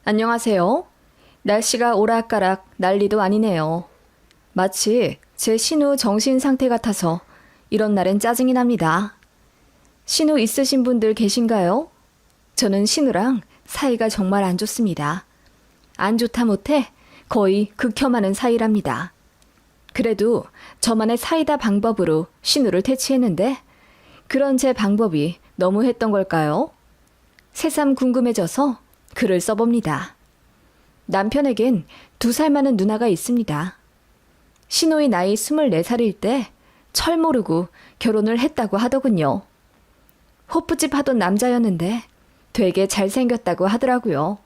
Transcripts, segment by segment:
안녕하세요. 날씨가 오락가락 난리도 아니네요. 마치 제 신우 정신 상태 같아서 이런 날엔 짜증이 납니다. 신우 있으신 분들 계신가요? 저는 신우랑 사이가 정말 안 좋습니다. 안 좋다 못해 거의 극혐하는 사이랍니다. 그래도 저만의 사이다 방법으로 신우를 퇴치했는데 그런 제 방법이 너무했던 걸까요? 새삼 궁금해져서 글을 써봅니다. 남편에겐 2살 많은 누나가 있습니다. 신우의 나이 24살일 때 철 모르고 결혼을 했다고 하더군요. 호프집 하던 남자였는데 되게 잘생겼다고 하더라고요.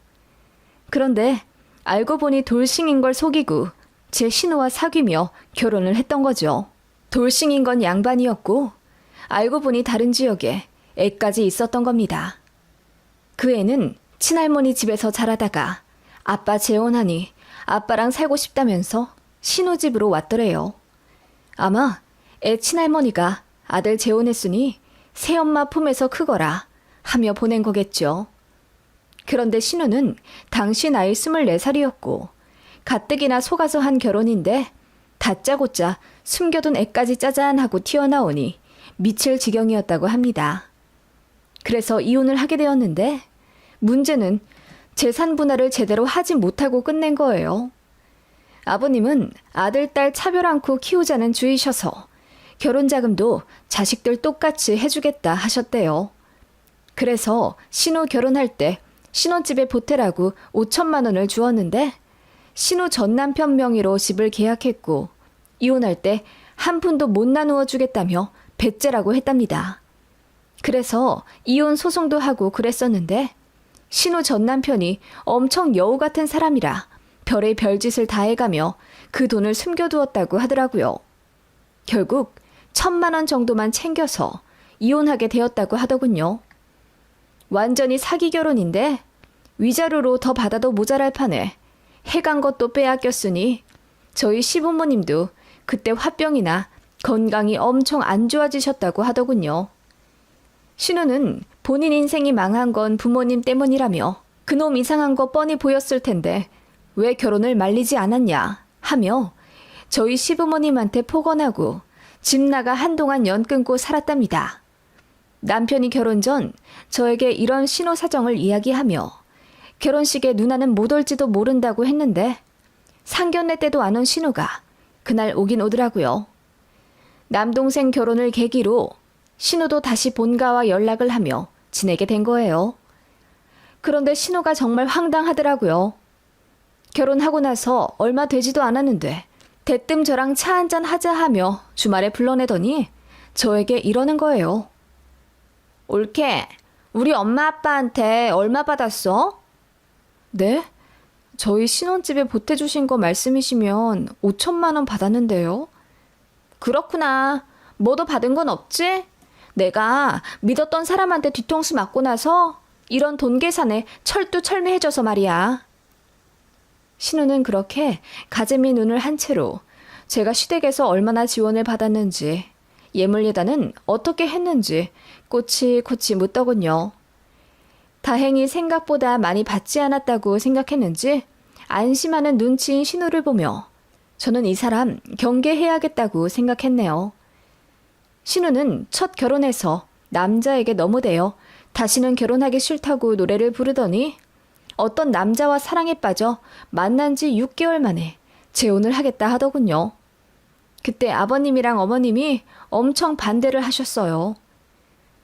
그런데 알고 보니 돌싱인 걸 속이고 제 신우와 사귀며 결혼을 했던 거죠. 돌싱인 건 양반이었고 알고 보니 다른 지역에 애까지 있었던 겁니다. 그 애는 친할머니 집에서 자라다가 아빠 재혼하니 아빠랑 살고 싶다면서 신우 집으로 왔더래요. 아마 애 친할머니가 아들 재혼했으니 새엄마 품에서 크거라 하며 보낸 거겠죠. 그런데 신우는 당시 나이 24살이었고 가뜩이나 속아서 한 결혼인데 다짜고짜 숨겨둔 애까지 짜잔하고 튀어나오니 미칠 지경이었다고 합니다. 그래서 이혼을 하게 되었는데 문제는 재산 분할을 제대로 하지 못하고 끝낸 거예요. 아버님은 아들, 딸 차별 않고 키우자는 주의셔서 결혼 자금도 자식들 똑같이 해주겠다 하셨대요. 그래서 신우 결혼할 때 신혼집에 보태라고 5천만 원을 주었는데 신우 전 남편 명의로 집을 계약했고 이혼할 때 한 푼도 못 나누어 주겠다며 배째라고 했답니다. 그래서 이혼 소송도 하고 그랬었는데 신우 전 남편이 엄청 여우 같은 사람이라 별의 별짓을 다 해가며 그 돈을 숨겨두었다고 하더라고요. 결국 1,000만 원 정도만 챙겨서 이혼하게 되었다고 하더군요. 완전히 사기 결혼인데 위자료로 더 받아도 모자랄 판에 해간 것도 빼앗겼으니 저희 시부모님도 그때 화병이나 건강이 엄청 안 좋아지셨다고 하더군요. 신우는 본인 인생이 망한 건 부모님 때문이라며 그놈 이상한 거 뻔히 보였을 텐데 왜 결혼을 말리지 않았냐 하며 저희 시부모님한테 폭언하고 집 나가 한동안 연 끊고 살았답니다. 남편이 결혼 전 저에게 이런 신우 사정을 이야기하며 결혼식에 누나는 못 올지도 모른다고 했는데 상견례 때도 안 온 신우가 그날 오긴 오더라고요. 남동생 결혼을 계기로 신우도 다시 본가와 연락을 하며 지내게 된 거예요. 그런데 신우가 정말 황당하더라고요. 결혼하고 나서 얼마 되지도 않았는데 대뜸 저랑 차 한잔 하자 하며 주말에 불러내더니 저에게 이러는 거예요. 올케, 우리 엄마 아빠한테 얼마 받았어? 네? 저희 신혼집에 보태주신 거 말씀이시면 5천만 원 받았는데요. 그렇구나. 뭐도 받은 건 없지? 내가 믿었던 사람한테 뒤통수 맞고 나서 이런 돈 계산에 철두철미해져서 말이야. 신우는 그렇게 가재미 눈을 한 채로 제가 시댁에서 얼마나 지원을 받았는지 예물예단은 어떻게 했는지 꼬치꼬치 묻더군요. 다행히 생각보다 많이 받지 않았다고 생각했는지 안심하는 눈치인 신우를 보며 저는 이 사람 경계해야겠다고 생각했네요. 신우는 첫 결혼해서 남자에게 너무 대여 다시는 결혼하기 싫다고 노래를 부르더니 어떤 남자와 사랑에 빠져 만난 지 6개월 만에 재혼을 하겠다 하더군요. 그때 아버님이랑 어머님이 엄청 반대를 하셨어요.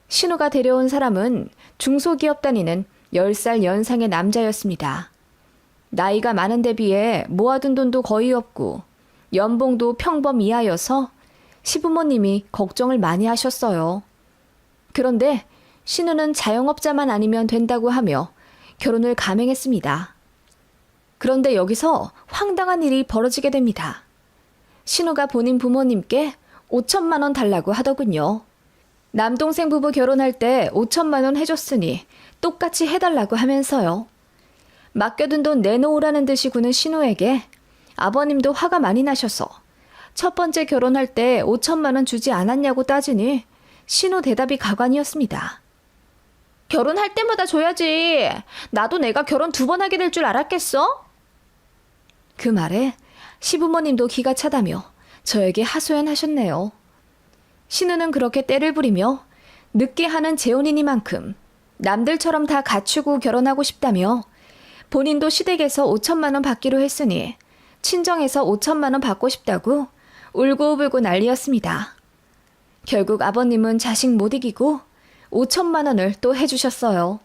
신우가 데려온 사람은 중소기업 다니는 10살 연상의 남자였습니다. 나이가 많은 데 비해 모아둔 돈도 거의 없고 연봉도 평범 이하여서 시부모님이 걱정을 많이 하셨어요. 그런데 신우는 자영업자만 아니면 된다고 하며 결혼을 감행했습니다. 그런데 여기서 황당한 일이 벌어지게 됩니다. 신우가 본인 부모님께 5천만 원 달라고 하더군요. 남동생 부부 결혼할 때 5천만 원 해줬으니 똑같이 해달라고 하면서요. 맡겨둔 돈 내놓으라는 듯이 구는 신우에게 아버님도 화가 많이 나셔서 첫 번째 결혼할 때 5천만 원 주지 않았냐고 따지니 신우 대답이 가관이었습니다. 결혼할 때마다 줘야지. 나도 내가 결혼 2번 하게 될 줄 알았겠어? 그 말에 시부모님도 기가 차다며 저에게 하소연하셨네요. 신우는 그렇게 때를 부리며 늦게 하는 재혼이니만큼 남들처럼 다 갖추고 결혼하고 싶다며 본인도 시댁에서 5천만 원 받기로 했으니 친정에서 5천만 원 받고 싶다고 울고불고 난리였습니다. 결국 아버님은 자식 못 이기고 5천만 원을 또 해주셨어요.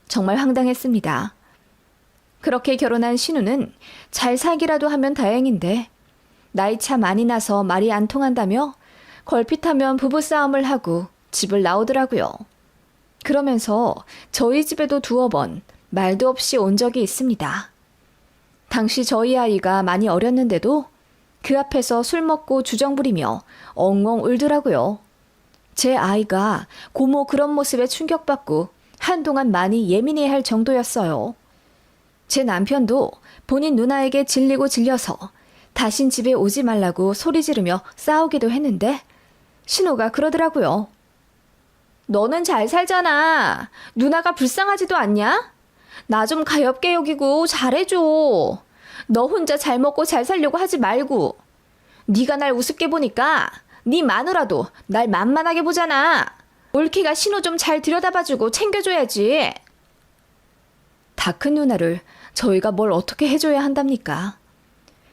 정말 황당했습니다. 그렇게 결혼한 신우는 잘 살기라도 하면 다행인데 나이 차 많이 나서 말이 안 통한다며 걸핏하면 부부싸움을 하고 집을 나오더라고요. 그러면서 저희 집에도 2번 말도 없이 온 적이 있습니다. 당시 저희 아이가 많이 어렸는데도 그 앞에서 술 먹고 주정 부리며 엉엉 울더라고요. 제 아이가 고모 그런 모습에 충격받고 한동안 많이 예민해할 정도였어요. 제 남편도 본인 누나에게 질리고 질려서 다신 집에 오지 말라고 소리 지르며 싸우기도 했는데 신우가 그러더라고요. 너는 잘 살잖아. 누나가 불쌍하지도 않냐? 나 좀 가엾게 여기고 잘해줘. 너 혼자 잘 먹고 잘 살려고 하지 말고. 네가 날 우습게 보니까 네 마누라도 날 만만하게 보잖아. 올케가 신우 좀 잘 들여다봐주고 챙겨줘야지. 다 큰 누나를 저희가 뭘 어떻게 해줘야 한답니까?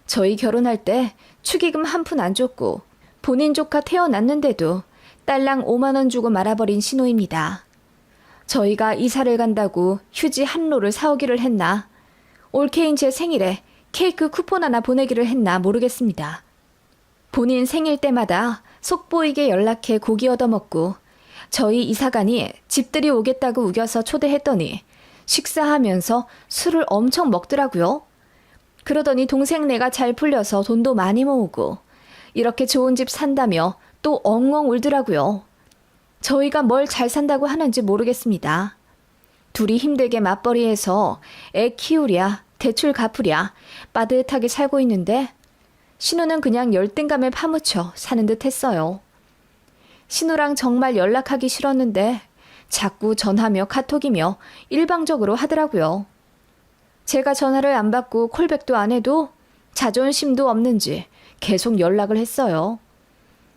저희 결혼할 때 축의금 한 푼 안 줬고 본인 조카 태어났는데도 딸랑 5만 원 주고 말아버린 신우입니다. 저희가 이사를 간다고 휴지 한 롤을 사오기를 했나 올케인 제 생일에 케이크 쿠폰 하나 보내기를 했나 모르겠습니다. 본인 생일 때마다 속보이게 연락해 고기 얻어먹고 저희 이사간이 집들이 오겠다고 우겨서 초대했더니 식사하면서 술을 엄청 먹더라고요. 그러더니 동생네가 잘 풀려서 돈도 많이 모으고 이렇게 좋은 집 산다며 또 엉엉 울더라고요. 저희가 뭘 잘 산다고 하는지 모르겠습니다. 둘이 힘들게 맞벌이해서 애 키우랴 대출 갚으랴 빠듯하게 살고 있는데 신우는 그냥 열등감에 파묻혀 사는 듯 했어요. 신우랑 정말 연락하기 싫었는데 자꾸 전화며 카톡이며 일방적으로 하더라고요. 제가 전화를 안 받고 콜백도 안 해도 자존심도 없는지 계속 연락을 했어요.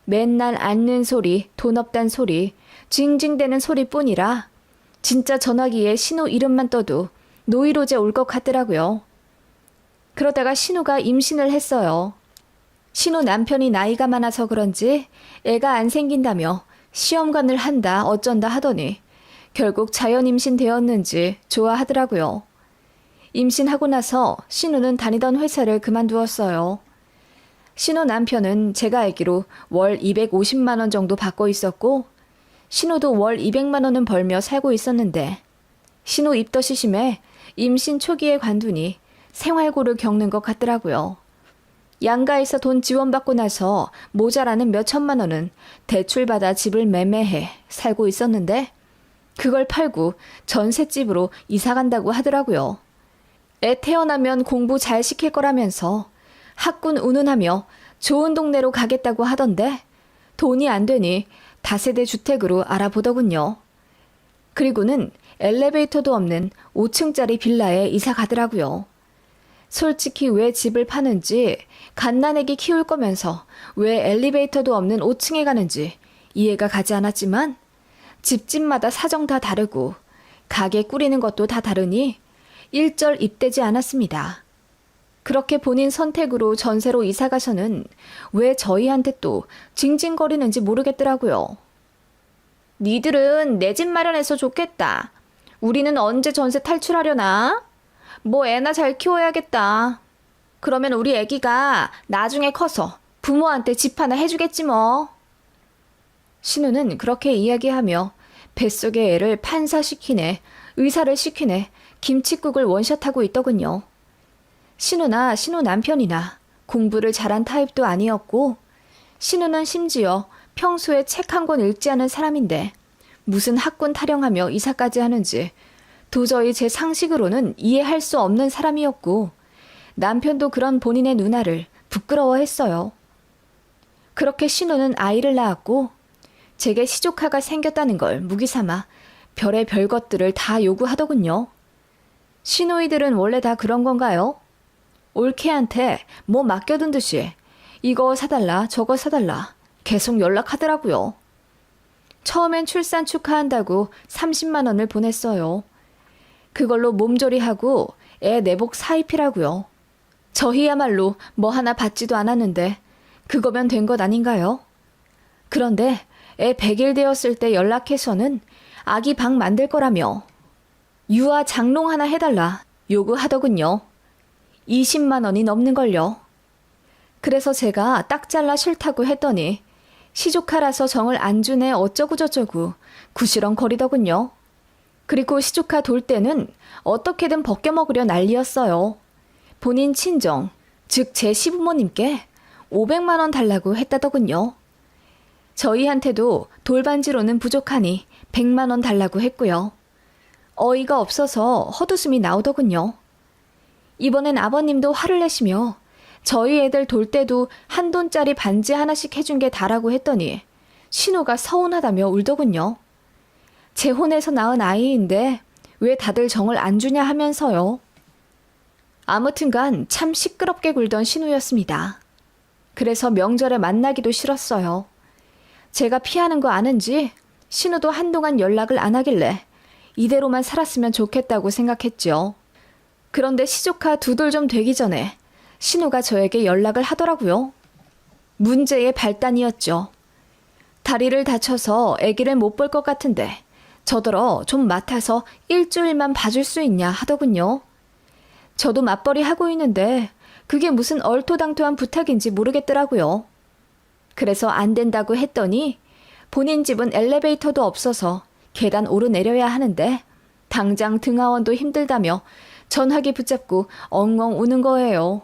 맨날 앉는 소리, 돈 없단 소리, 징징대는 소리뿐이라 진짜 전화기에 신우 이름만 떠도 노이로제 올 것 같더라고요. 그러다가 신우가 임신을 했어요. 신우 남편이 나이가 많아서 그런지 애가 안 생긴다며 시험관을 한다 어쩐다 하더니 결국 자연 임신되었는지 좋아하더라고요. 임신하고 나서 신우는 다니던 회사를 그만두었어요. 신우 남편은 제가 알기로 월 250만 원 정도 받고 있었고 신우도 월 200만 원은 벌며 살고 있었는데 신우 입덧이 심해 임신 초기에 관두니 생활고를 겪는 것 같더라고요. 양가에서 돈 지원받고 나서 모자라는 몇 천만 원은 대출받아 집을 매매해 살고 있었는데 그걸 팔고 전셋집으로 이사 간다고 하더라고요. 애 태어나면 공부 잘 시킬 거라면서 학군 운운하며 좋은 동네로 가겠다고 하던데 돈이 안 되니 다세대 주택으로 알아보더군요. 그리고는 엘리베이터도 없는 5층짜리 빌라에 이사 가더라고요. 솔직히 왜 집을 파는지 갓난아기 키울 거면서 왜 엘리베이터도 없는 5층에 가는지 이해가 가지 않았지만 집집마다 사정 다 다르고 가게 꾸리는 것도 다 다르니 일절 입대지 않았습니다. 그렇게 본인 선택으로 전세로 이사 가서는 왜 저희한테 또 징징거리는지 모르겠더라고요. 니들은 내 집 마련해서 좋겠다. 우리는 언제 전세 탈출하려나? 뭐 애나 잘 키워야겠다. 그러면 우리 애기가 나중에 커서 부모한테 집 하나 해주겠지 뭐. 신우는 그렇게 이야기하며 뱃속의 애를 판사시키네, 의사를 시키네, 김칫국을 원샷하고 있더군요. 신우나 신우 남편이나 공부를 잘한 타입도 아니었고 신우는 심지어 평소에 책 한 권 읽지 않은 사람인데 무슨 학군 타령하며 이사까지 하는지 도저히 제 상식으로는 이해할 수 없는 사람이었고 남편도 그런 본인의 누나를 부끄러워했어요. 그렇게 신우는 아이를 낳았고 제게 시조카가 생겼다는 걸 무기삼아 별의 별 것들을 다 요구하더군요. 시누이들은 원래 다 그런 건가요? 올케한테 뭐 맡겨둔 듯이 이거 사달라 저거 사달라 계속 연락하더라고요. 처음엔 출산 축하한다고 30만 원을 보냈어요. 그걸로 몸조리하고 애 내복 사입히라고요. 저희야말로 뭐 하나 받지도 않았는데 그거면 된 것 아닌가요? 그런데 애 100일 되었을 때 연락해서는 아기 방 만들 거라며 유아 장롱 하나 해달라 요구하더군요. 20만 원이 넘는걸요. 그래서 제가 딱 잘라 싫다고 했더니 시조카라서 정을 안 주네 어쩌고저쩌고 구시렁거리더군요. 그리고 시조카 돌 때는 어떻게든 벗겨먹으려 난리였어요. 본인 친정, 즉 제 시부모님께 500만 원 달라고 했다더군요. 저희한테도 돌반지로는 부족하니 100만 원 달라고 했고요. 어이가 없어서 헛웃음이 나오더군요. 이번엔 아버님도 화를 내시며 저희 애들 돌 때도 한 돈짜리 반지 하나씩 해준 게 다라고 했더니 신우가 서운하다며 울더군요. 제 혼에서 낳은 아이인데 왜 다들 정을 안 주냐 하면서요. 아무튼간 참 시끄럽게 굴던 신우였습니다. 그래서 명절에 만나기도 싫었어요. 제가 피하는 거 아는지 신우도 한동안 연락을 안 하길래 이대로만 살았으면 좋겠다고 생각했죠. 그런데 시조카 2돌 좀 되기 전에 신우가 저에게 연락을 하더라고요. 문제의 발단이었죠. 다리를 다쳐서 아기를 못 볼 것 같은데 저더러 좀 맡아서 일주일만 봐줄 수 있냐 하더군요. 저도 맞벌이 하고 있는데 그게 무슨 얼토당토한 부탁인지 모르겠더라고요. 그래서 안 된다고 했더니 본인 집은 엘리베이터도 없어서 계단 오르내려야 하는데 당장 등하원도 힘들다며 전화기 붙잡고 엉엉 우는 거예요.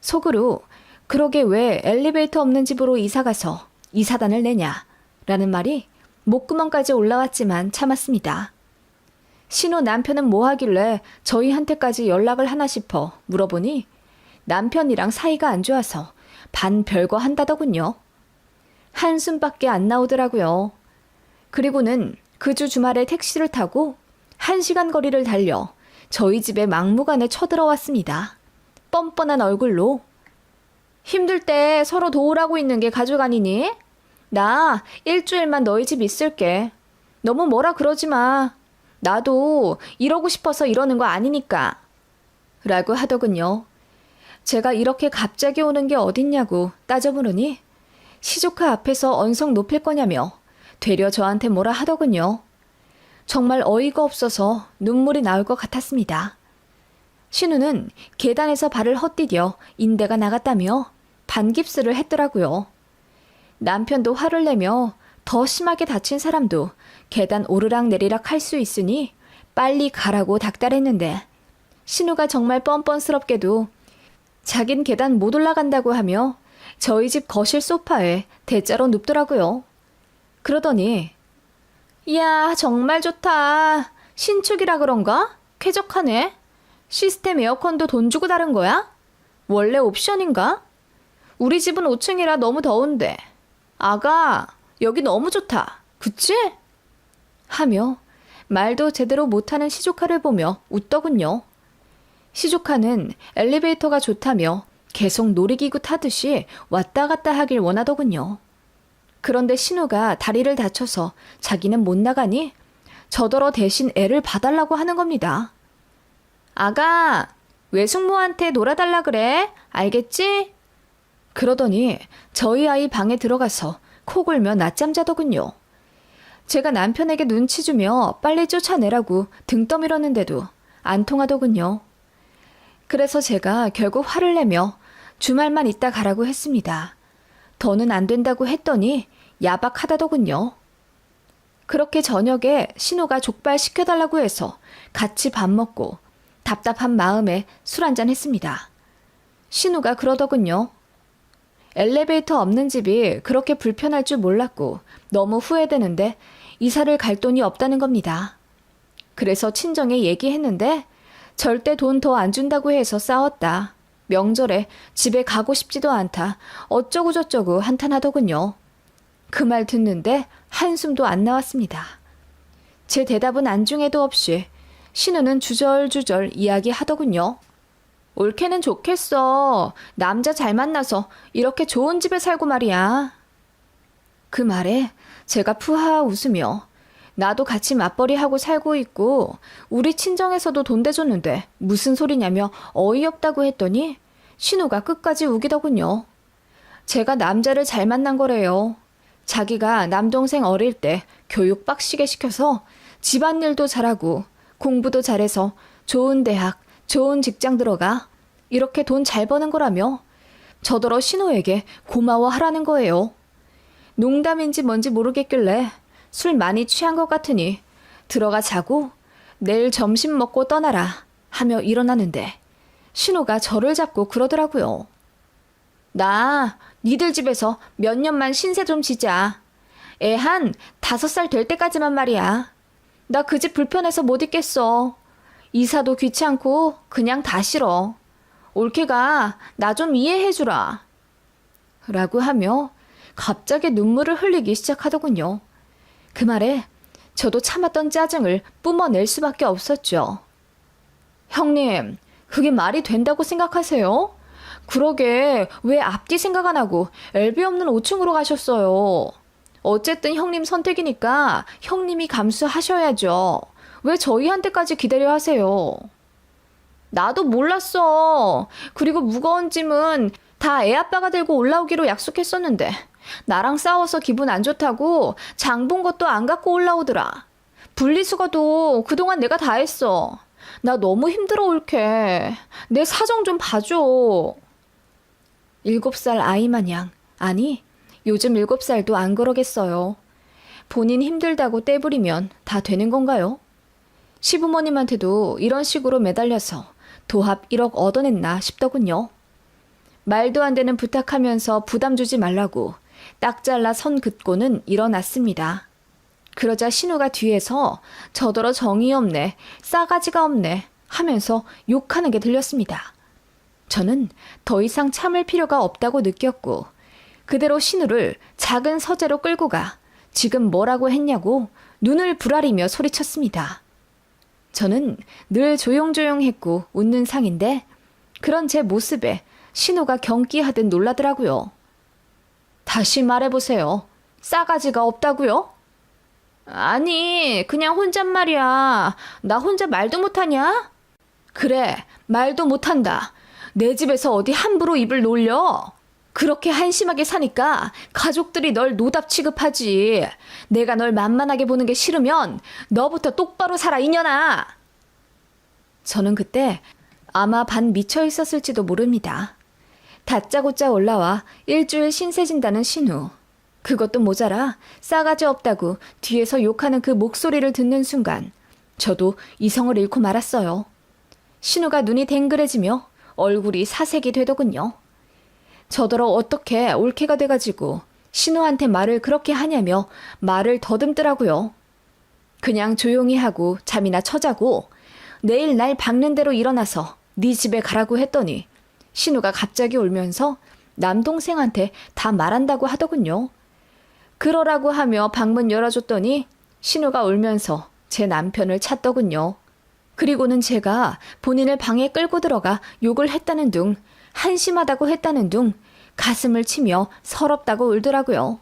속으로 그러게 왜 엘리베이터 없는 집으로 이사가서 이사단을 내냐 라는 말이 목구멍까지 올라왔지만 참았습니다. 신우 남편은 뭐 하길래 저희한테까지 연락을 하나 싶어 물어보니 남편이랑 사이가 안 좋아서 반 별거 한다더군요. 한숨밖에 안 나오더라고요. 그리고는 그 주 주말에 택시를 타고 1시간 거리를 달려 저희 집에 막무가내 쳐들어왔습니다. 뻔뻔한 얼굴로. 힘들 때 서로 도우라고 있는 게 가족 아니니? 나 일주일만 너희 집 있을게. 너무 뭐라 그러지 마. 나도 이러고 싶어서 이러는 거 아니니까. 라고 하더군요. 제가 이렇게 갑자기 오는 게 어딨냐고 따져 물으니 시조카 앞에서 언성 높일 거냐며 되려 저한테 뭐라 하더군요. 정말 어이가 없어서 눈물이 나올 것 같았습니다. 신우는 계단에서 발을 헛디뎌 인대가 나갔다며 반깁스를 했더라고요. 남편도 화를 내며 더 심하게 다친 사람도 계단 오르락 내리락 할 수 있으니 빨리 가라고 닥달했는데 신우가 정말 뻔뻔스럽게도 자긴 계단 못 올라간다고 하며 저희 집 거실 소파에 대자로 눕더라고요. 그러더니 이야 정말 좋다. 신축이라 그런가? 쾌적하네. 시스템 에어컨도 돈 주고 다른 거야? 원래 옵션인가? 우리 집은 5층이라 너무 더운데. 아가 여기 너무 좋다. 그치? 하며 말도 제대로 못하는 시조카를 보며 웃더군요. 시조카는 엘리베이터가 좋다며 계속 놀이기구 타듯이 왔다 갔다 하길 원하더군요. 그런데 신우가 다리를 다쳐서 자기는 못 나가니 저더러 대신 애를 봐달라고 하는 겁니다. 아가, 외숙모한테 놀아달라 그래. 알겠지? 그러더니 저희 아이 방에 들어가서 코 골며 낮잠 자더군요. 제가 남편에게 눈치 주며 빨리 쫓아내라고 등 떠밀었는데도 안 통하더군요. 그래서 제가 결국 화를 내며 주말만 있다 가라고 했습니다. 더는 안 된다고 했더니 야박하다더군요. 그렇게 저녁에 신우가 족발 시켜달라고 해서 같이 밥 먹고 답답한 마음에 술 한잔 했습니다. 신우가 그러더군요. 엘리베이터 없는 집이 그렇게 불편할 줄 몰랐고 너무 후회되는데 이사를 갈 돈이 없다는 겁니다. 그래서 친정에 얘기했는데 절대 돈 더 안 준다고 해서 싸웠다. 명절에 집에 가고 싶지도 않다. 어쩌고저쩌고 한탄하더군요. 그 말 듣는데 한숨도 안 나왔습니다. 제 대답은 안중에도 없이 신우는 주절주절 이야기하더군요. 옳게는 좋겠어. 남자 잘 만나서 이렇게 좋은 집에 살고 말이야. 그 말에 제가 푸하 웃으며 나도 같이 맞벌이하고 살고 있고 우리 친정에서도 돈 대줬는데 무슨 소리냐며 어이없다고 했더니 신우가 끝까지 우기더군요. 제가 남자를 잘 만난 거래요. 자기가 남동생 어릴 때 교육 빡시게 시켜서 집안일도 잘하고 공부도 잘해서 좋은 대학, 좋은 직장 들어가 이렇게 돈 잘 버는 거라며 저더러 신우에게 고마워하라는 거예요. 농담인지 뭔지 모르겠길래 술 많이 취한 것 같으니 들어가 자고 내일 점심 먹고 떠나라 하며 일어나는데 신우가 저를 잡고 그러더라고요. 나 니들 집에서 몇 년만 신세 좀 지자. 애 한 5살 될 때까지만 말이야. 나 그 집 불편해서 못 있겠어. 이사도 귀찮고 그냥 다 싫어. 올케가 나 좀 이해해주라. 라고 하며 갑자기 눈물을 흘리기 시작하더군요. 그 말에 저도 참았던 짜증을 뿜어낼 수밖에 없었죠. 형님, 그게 말이 된다고 생각하세요? 그러게 왜 앞뒤 생각 안 하고 엘베 없는 5층으로 가셨어요? 어쨌든 형님 선택이니까 형님이 감수하셔야죠. 왜 저희한테까지 기다려 하세요? 나도 몰랐어. 그리고 무거운 짐은 다 애아빠가 들고 올라오기로 약속했었는데 나랑 싸워서 기분 안 좋다고 장 본 것도 안 갖고 올라오더라. 분리수거도 그동안 내가 다 했어. 나 너무 힘들어 올케. 내 사정 좀 봐줘. 7살 아이 마냥, 아니 요즘 7살도 안 그러겠어요. 본인 힘들다고 떼부리면 다 되는 건가요? 시부모님한테도 이런 식으로 매달려서 도합 1억 얻어냈나 싶더군요. 말도 안 되는 부탁하면서 부담 주지 말라고 딱 잘라 선 긋고는 일어났습니다. 그러자 신우가 뒤에서 저더러 정이 없네, 싸가지가 없네 하면서 욕하는 게 들렸습니다. 저는 더 이상 참을 필요가 없다고 느꼈고 그대로 신우를 작은 서재로 끌고 가 지금 뭐라고 했냐고 눈을 부라리며 소리쳤습니다. 저는 늘 조용조용했고 웃는 상인데 그런 제 모습에 신우가 경기하듯 놀라더라고요. 다시 말해보세요. 싸가지가 없다고요? 아니, 그냥 혼잣말이야. 나 혼자 말도 못하냐? 그래, 말도 못한다. 내 집에서 어디 함부로 입을 놀려? 그렇게 한심하게 사니까 가족들이 널 노답 취급하지. 내가 널 만만하게 보는 게 싫으면 너부터 똑바로 살아, 이년아. 저는 그때 아마 반 미쳐 있었을지도 모릅니다. 다짜고짜 올라와 일주일 신세 진다는 신우. 그것도 모자라 싸가지 없다고 뒤에서 욕하는 그 목소리를 듣는 순간 저도 이성을 잃고 말았어요. 신우가 눈이 댕그레지며 얼굴이 사색이 되더군요. 저더러 어떻게 올케가 돼가지고 신우한테 말을 그렇게 하냐며 말을 더듬더라고요. 그냥 조용히 하고 잠이나 쳐자고 내일 날 박는 대로 일어나서 네 집에 가라고 했더니 신우가 갑자기 울면서 남동생한테 다 말한다고 하더군요. 그러라고 하며 방문 열어줬더니 신우가 울면서 제 남편을 찾더군요. 그리고는 제가 본인을 방에 끌고 들어가 욕을 했다는 둥, 한심하다고 했다는 둥, 가슴을 치며 서럽다고 울더라고요.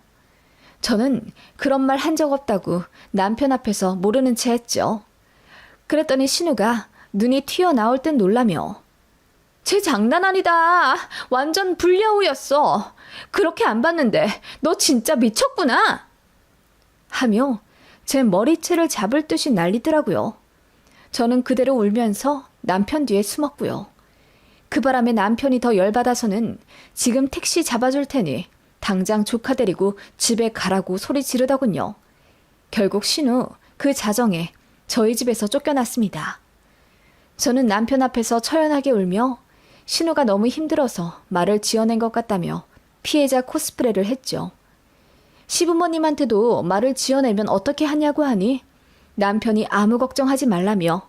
저는 그런 말 한 적 없다고 남편 앞에서 모르는 채 했죠. 그랬더니 신우가 눈이 튀어나올 듯 놀라며 쟤 장난 아니다. 완전 불려우였어. 그렇게 안 봤는데 너 진짜 미쳤구나. 하며 제 머리채를 잡을 듯이 난리더라고요. 저는 그대로 울면서 남편 뒤에 숨었고요. 그 바람에 남편이 더 열받아서는 지금 택시 잡아줄 테니 당장 조카 데리고 집에 가라고 소리 지르더군요. 결국 신우 그 자정에 저희 집에서 쫓겨났습니다. 저는 남편 앞에서 처연하게 울며 신우가 너무 힘들어서 말을 지어낸 것 같다며 피해자 코스프레를 했죠. 시부모님한테도 말을 지어내면 어떻게 하냐고 하니 남편이 아무 걱정하지 말라며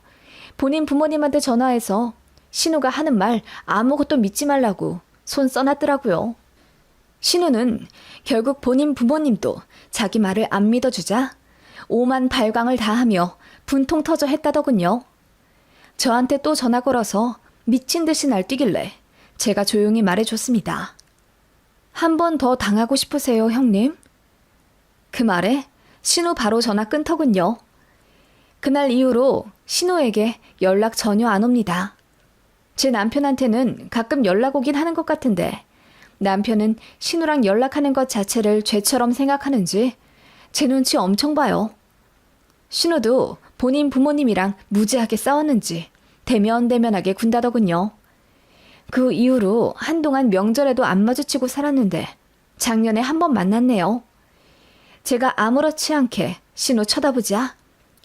본인 부모님한테 전화해서 신우가 하는 말 아무것도 믿지 말라고 손 써놨더라고요. 신우는 결국 본인 부모님도 자기 말을 안 믿어주자 오만 발광을 다하며 분통 터져 했다더군요. 저한테 또 전화 걸어서 미친 듯이 날뛰길래 제가 조용히 말해줬습니다. 한 번 더 당하고 싶으세요, 형님? 그 말에 신우 바로 전화 끊더군요. 그날 이후로 신우에게 연락 전혀 안 옵니다. 제 남편한테는 가끔 연락 오긴 하는 것 같은데 남편은 신우랑 연락하는 것 자체를 죄처럼 생각하는지 제 눈치 엄청 봐요. 신우도 본인 부모님이랑 무지하게 싸웠는지 대면대면하게 군다더군요. 그 이후로 한동안 명절에도 안 마주치고 살았는데 작년에 한 번 만났네요. 제가 아무렇지 않게 신우 쳐다보자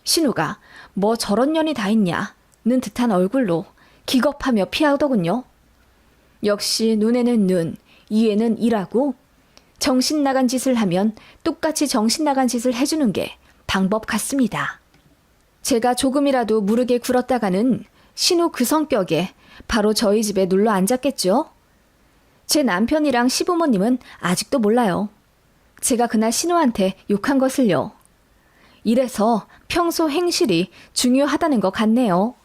신우가 뭐 저런 년이 다 있냐는 듯한 얼굴로 기겁하며 피하더군요. 역시 눈에는 눈, 이에는 이라고 정신 나간 짓을 하면 똑같이 정신 나간 짓을 해주는 게 방법 같습니다. 제가 조금이라도 무르게 굴었다가는 신우 그 성격에 바로 저희 집에 눌러 앉았겠죠? 제 남편이랑 시부모님은 아직도 몰라요. 제가 그날 신우한테 욕한 것을요. 이래서 평소 행실이 중요하다는 것 같네요.